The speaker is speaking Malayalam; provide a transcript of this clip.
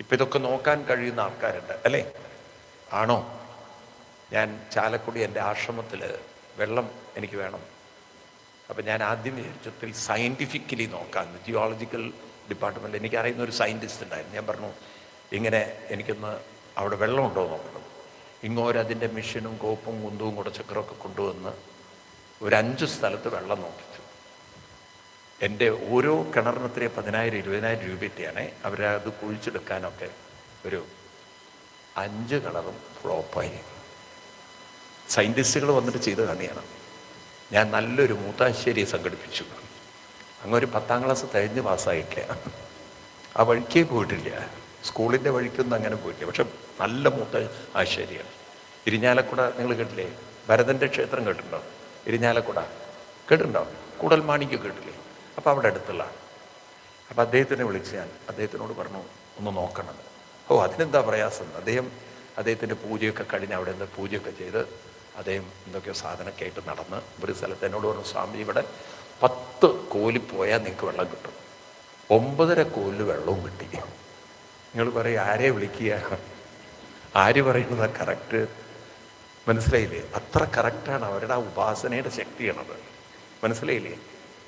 ഇപ്പം ഇതൊക്കെ നോക്കാൻ കഴിയുന്ന ആൾക്കാരുണ്ട് അല്ലേ? ആണോ? ഞാൻ ചാലക്കുടി എൻ്റെ ആശ്രമത്തിൽ വെള്ളം എനിക്ക് വേണം. അപ്പം ഞാൻ ആദ്യം വിചാരിച്ചത്തിൽ സയൻറ്റിഫിക്കലി നോക്കാം. ജിയോളജിക്കൽ ഡിപ്പാർട്ട്മെൻറ്റ് എനിക്കറിയുന്ന ഒരു സയൻറ്റിസ്റ്റ് ഉണ്ടായിരുന്നു. ഞാൻ പറഞ്ഞു ഇങ്ങനെ എനിക്കൊന്ന് അവിടെ വെള്ളമുണ്ടോ നോക്കണം. ഇങ്ങോരതിൻ്റെ മെഷീനും കോപ്പും കുന്തവും കൂടെ ചക്രമൊക്കെ കൊണ്ടുവന്ന് ഒരു 5 സ്ഥലത്ത് വെള്ളം നോക്കിച്ചു. എൻ്റെ ഓരോ കിണറിനത്തിലെ 10,000-20,000 രൂപയ്ക്കാണ് അവരത് കുഴിച്ചെടുക്കാനൊക്കെ. ഒരു 5 കിണറും ഫ്ലോപ്പായി. സയൻറ്റിസ്റ്റുകൾ വന്നിട്ട് ചെയ്ത് കാണിയാണ്. ഞാൻ നല്ലൊരു മൂത്താശ്ശേരിയെ സംഘടിപ്പിച്ചു. അങ്ങൊരു 10ാം ക്ലാസ് കഴിഞ്ഞ് പാസ്സായിട്ടില്ല, ആ വഴിക്കേ പോയിട്ടില്ല, സ്കൂളിൻ്റെ വഴിക്കൊന്നും അങ്ങനെ പോയിട്ടില്ല. പക്ഷെ നല്ല മൂത്ത ആശ്ശേരിയാണ്. ഇരിഞ്ഞാലക്കുട നിങ്ങൾ കേട്ടില്ലേ? ഭരതൻ്റെ ക്ഷേത്രം കേട്ടിട്ടുണ്ടോ? ഇരിഞ്ഞാലക്കുട കേട്ടിട്ടുണ്ടോ? കൂടൽമാണിക്ക് കേട്ടില്ലേ? അപ്പോൾ അവിടെ അടുത്തുള്ള. അപ്പോൾ അദ്ദേഹത്തിനെ വിളിച്ച് ഞാൻ അദ്ദേഹത്തിനോട് പറഞ്ഞു ഒന്ന് നോക്കണം. ഓ അതിനെന്താ പ്രയാസം. അദ്ദേഹത്തിൻ്റെ പൂജയൊക്കെ കഴിഞ്ഞ് അവിടെ നിന്ന് പൂജയൊക്കെ ചെയ്ത് അദ്ദേഹം എന്തൊക്കെയോ സാധനമൊക്കെ ആയിട്ട് നടന്ന് ഒരു സ്ഥലത്ത് എന്നോട് പറഞ്ഞു, സ്വാമി ഇവിടെ 10 കോല് പോയാൽ നിങ്ങൾക്ക് വെള്ളം കിട്ടും. 9.5 കോലിൽ വെള്ളവും കിട്ടി. നിങ്ങൾ പറയും ആരെ വിളിക്കുക, ആര് പറയുന്നതാണ് കറക്റ്റ്? മനസ്സിലായില്ലേ? അത്ര കറക്റ്റാണ് അവരുടെ ആ ഉപാസനയുടെ ശക്തിയാണത്. മനസ്സിലായില്ലേ?